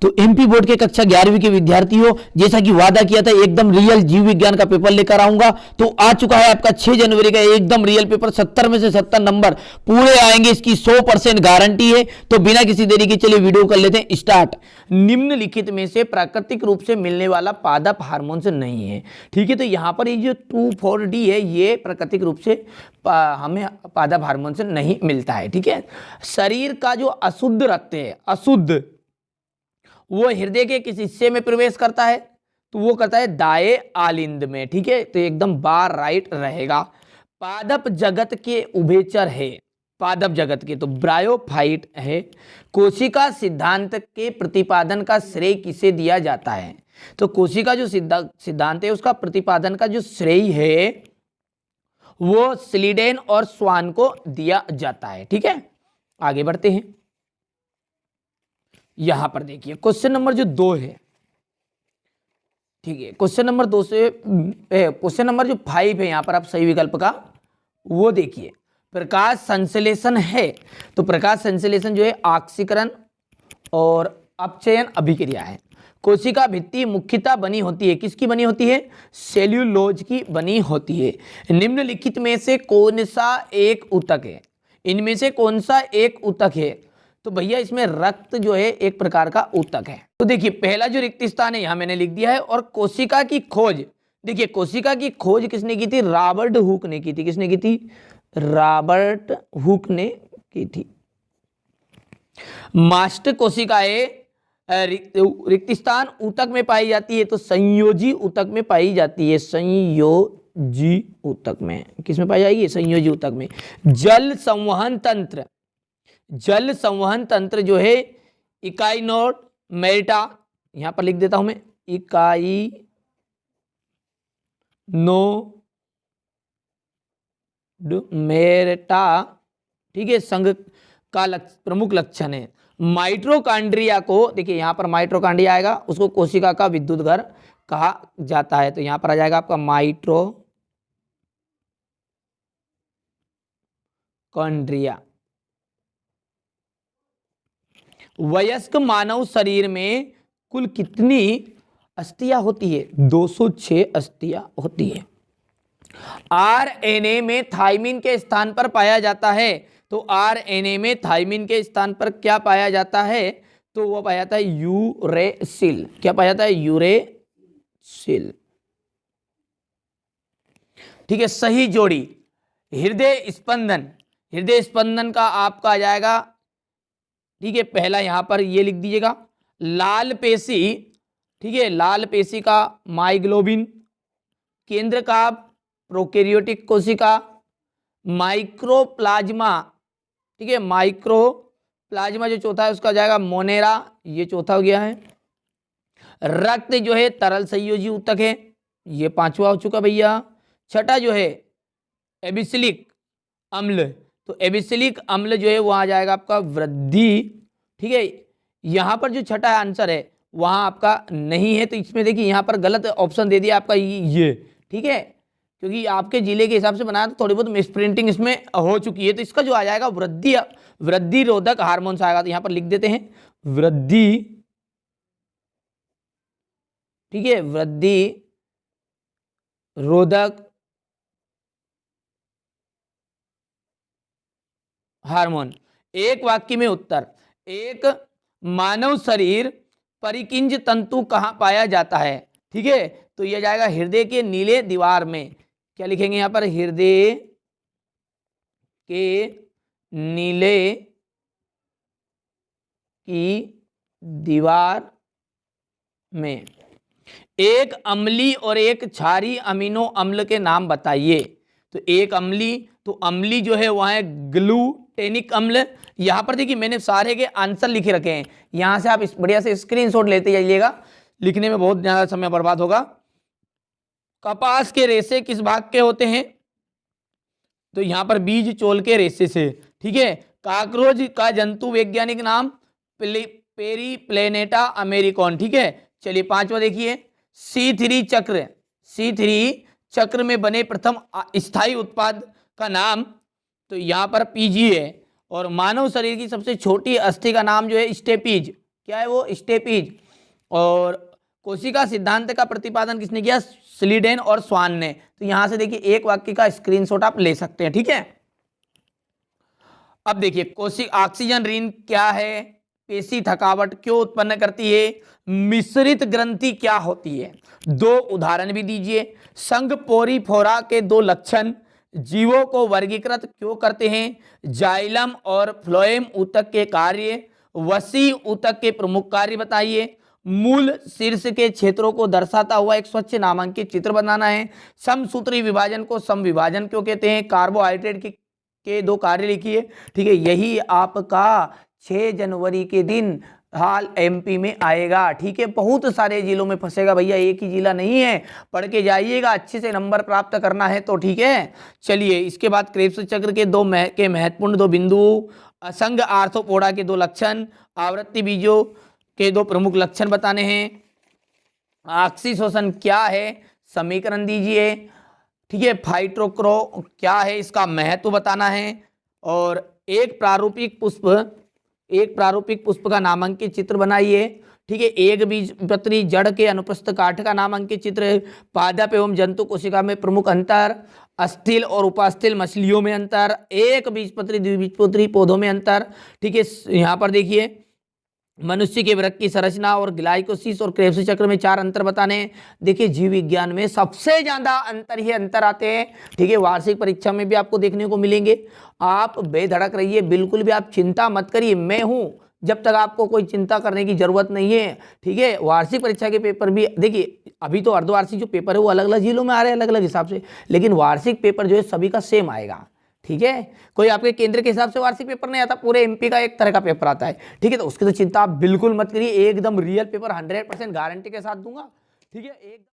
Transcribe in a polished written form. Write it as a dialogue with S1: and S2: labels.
S1: तो MP board के कक्षा 11वीं के विद्यार्थियों, जैसा कि वादा किया था एकदम रियल जीव विज्ञान का पेपर लेकर आऊंगा, तो आ चुका है आपका 6 जनवरी का एकदम रियल पेपर। 70 में से 70 नंबर पूरे आएंगे, इसकी 100% गारंटी है। तो बिना किसी देरी के चलिए वीडियो कर लेते हैं स्टार्ट। निम्नलिखित में से प्राकृतिक रूप से मिलने वाला पादप हार्मोन से नहीं है। ठीक है, तो यहां पर ये जो 2,4-D है ये प्राकृतिक रूप से हमें पादप हार्मोन से नहीं मिलता है। ठीक है, शरीर का जो अशुद्ध रक्त है, अशुद्ध, वो हृदय के किस हिस्से में प्रवेश करता है, तो वो करता है दाएं आलिंद में। ठीक है, तो एकदम बार राइट रहेगा। पादप जगत के उभयचर है, पादप जगत के तो ब्रायोफाइट है। कोशिका सिद्धांत के प्रतिपादन का श्रेय किसे दिया जाता है, तो कोशिका जो सिद्धांत है उसका प्रतिपादन का जो श्रेय है वो स्लीडेन और स्वान को दिया जाता है। ठीक है, आगे बढ़ते हैं। यहां पर देखिए क्वेश्चन नंबर जो 2 है, ठीक है, क्वेश्चन नंबर 2 से क्वेश्चन नंबर जो 5 है यहां पर आप सही विकल्प का वो देखिए। प्रकाश संश्लेषण है, तो प्रकाश संश्लेषण जो है ऑक्सीकरण और अपचयन अभिक्रिया है। कोशिका भित्ति मुख्यतः बनी होती है, किसकी बनी होती है, सेल्यूलोज की बनी होती है। निम्नलिखित में से कौन सा एक ऊतक है, इनमें से कौन सा एक ऊतक है, तो भैया इसमें रक्त जो है एक प्रकार का ऊतक है। तो देखिए पहला जो रिक्त स्थान है यहां मैंने लिख दिया है। और कोशिका की खोज, देखिए कोशिका की खोज किसने की थी, रॉबर्ट हुक ने की थी। किसने की थी, रॉबर्ट हुक ने की थी। मास्ट कोशिकाएं रिक्त स्थान ऊतक में पाई जाती है, तो संयोजी ऊतक में पाई जाती है, संयोजी ऊतक में। किसमें पाई जाएगी, संयोजी ऊतक में। जल संवहन तंत्र, जल संवहन तंत्र जो है इकाई नोट मेटा, यहां पर लिख देता हूं मैं, इकाई नो मेटा। ठीक है, संघ का प्रमुख लक्षण है। माइटोकॉन्ड्रिया को, देखिए यहां पर माइटोकॉन्ड्रिया आएगा, उसको कोशिका का विद्युत घर कहा जाता है। तो यहां पर आ जाएगा आपका माइटोकॉन्ड्रिया। वयस्क मानव शरीर में कुल कितनी अस्थियां होती है, 206 अस्थियां होती है। आरएनए में थाइमिन के स्थान पर पाया जाता है, तो आरएनए में थाइमिन के स्थान पर क्या पाया जाता है, तो वो पाया जाता है यूरेसिल। क्या पाया जाता है, यूरेसिल। ठीक है, सही जोड़ी। हृदय स्पंदन, हृदय स्पंदन का आपका आ जाएगा, ठीक है, पहला यहां पर ये लिख दीजिएगा लाल पेशी। ठीक है, लाल पेशी का माइग्लोबिन, केंद्र का प्रोकैरियोटिक कोशिका, माइक्रोप्लाज्मा। ठीक है, माइक्रोप्लाज्मा जो चौथा है उसका जाएगा मोनेरा, ये चौथा हो गया है। रक्त जो है तरल संयोजी ऊतक है, ये 5वां हो चुका भैया। छठा जो है एबिसिलिक अम्ल, तो एबिसिलिक अम्ल जो है वहां आ जाएगा आपका वृद्धि। ठीक है, यहां पर जो छठा आंसर है वहां आपका नहीं है, तो इसमें देखिए यहां पर गलत ऑप्शन दे दिया आपका ये। ठीक है, क्योंकि आपके जिले के हिसाब से बनाया तो थोड़ी बहुत मिसप्रिंटिंग इसमें हो चुकी है। तो इसका जो आ जाएगा वृद्धि रोधक हार्मोन आएगा, तो यहां पर लिख देते हैं वृद्धि। ठीक है, वृद्धि रोधक हार्मोन। एक वाक्य में उत्तर, एक मानव शरीर परिकिंज तंतु कहां पाया जाता है। ठीक है, तो यह जाएगा हृदय के नीले दीवार में। क्या लिखेंगे यहां पर, हृदय के नीले की दीवार में। एक अम्ली और एक क्षारीय अमीनो अम्ल के नाम बताइए। तो एक अम्ली, तो अम्ली जो है वह है ग्लूटेनिक अम्ल। यहां पर देखिए मैंने सारे के आंसर लिखे रखे हैं, यहां से आप इस बढ़िया से स्क्रीनशॉट लेते जाइएगा, लिखने में बहुत ज्यादा समय बर्बाद होगा। कपास के रेशे किस भाग के होते हैं, तो यहां पर बीज चोल के रेशे से। ठीक है, काकरोच का जंतु वैज्ञानिक नाम पेरीप्लेनेटा अमेरिकन। ठीक है, चलिए 5वां देखिए, C3 चक्र, C3 चक्र में बने प्रथम स्थायी उत्पाद का नाम, तो यहां पर PG है। और मानव शरीर की सबसे छोटी अस्थि का नाम जो है स्टेपीज, क्या है वो, स्टेपीज। और कोशिका सिद्धांत का प्रतिपादन किसने किया, स्लीडेन और स्वान ने। तो यहां से देखिए एक वाक्य का स्क्रीनशॉट आप ले सकते हैं, ठीक है। अब देखिए ऑक्सीजन ऋण क्या है, पेशी थकावट क्यों उत्पन्न करती है, मिश्रित ग्रंथि क्या होती है, दो उदाहरण भी दीजिए, संघ पोरीफोरा के दो लक्षण, जीवों को वर्गीकृत क्यों करते हैं, जाइलम और फ्लोएम ऊतक के कार्य, वसी ऊतक के प्रमुख कार्य बताइए, मूल शीर्ष के क्षेत्रों को दर्शाता हुआ एक स्वच्छ नामांकित चित्र बनाना है, समसूत्री विभाजन को समविभाजन क्यों कहते हैं, कार्बोहाइड्रेट के दो कार्य लिखिए, ठीक है। यही आपका 6 जनवरी के दिन हाल एमपी में आएगा, ठीक है। बहुत सारे जिलों में फंसेगा भैया, एक ही जिला नहीं है, पढ़ के जाइएगा, अच्छे से नंबर प्राप्त करना है तो, ठीक है। चलिए इसके बाद क्रेब्स चक्र के महत्वपूर्ण दो बिंदु, असंग आर्थ्रोपोडा के दो लक्षण, आवृत्ति बीजों के दो प्रमुख लक्षण बताने हैं, ऑक्सीशोषण क्या है समीकरण दीजिए, ठीक है। फाइटोक्रो क्या है इसका महत्व बताना है, और एक प्रारूपिक पुष्प का नामांकित चित्र बनाइए, ठीक है। एक बीजपत्री जड़ के अनुप्रस्थ काठ का नामांकित चित्र, पादप एवं जंतु कोशिका में प्रमुख अंतर, अस्थिल और उपास्थिल मछलियों में अंतर, एक बीजपत्री द्विबीजपत्री पौधों में अंतर, ठीक है। यहाँ पर देखिए मनुष्य के वृक्क की संरचना और ग्लाइकोसिस और क्रेब्स चक्र में 4 अंतर बताने हैं। देखिए जीव विज्ञान में सबसे ज्यादा अंतर आते हैं, ठीक है। वार्षिक परीक्षा में भी आपको देखने को मिलेंगे। आप बेधड़क रहिए, बिल्कुल भी आप चिंता मत करिए, मैं हूं जब तक आपको कोई चिंता करने की जरूरत नहीं है, ठीक है। वार्षिक परीक्षा के पेपर भी देखिए, अभी तो अर्धवार्षिक जो पेपर है वो अलग अलग जिलों में आ रहे हैं अलग अलग हिसाब से, लेकिन वार्षिक पेपर जो है सभी का सेम आएगा, ठीक है। कोई आपके केंद्र के हिसाब से वार्षिक पेपर नहीं आता, पूरे एमपी का एक तरह का पेपर आता है, ठीक है। तो उसकी तो चिंता आप बिल्कुल मत करिए, एकदम रियल पेपर 100% गारंटी के साथ दूंगा, ठीक है। एक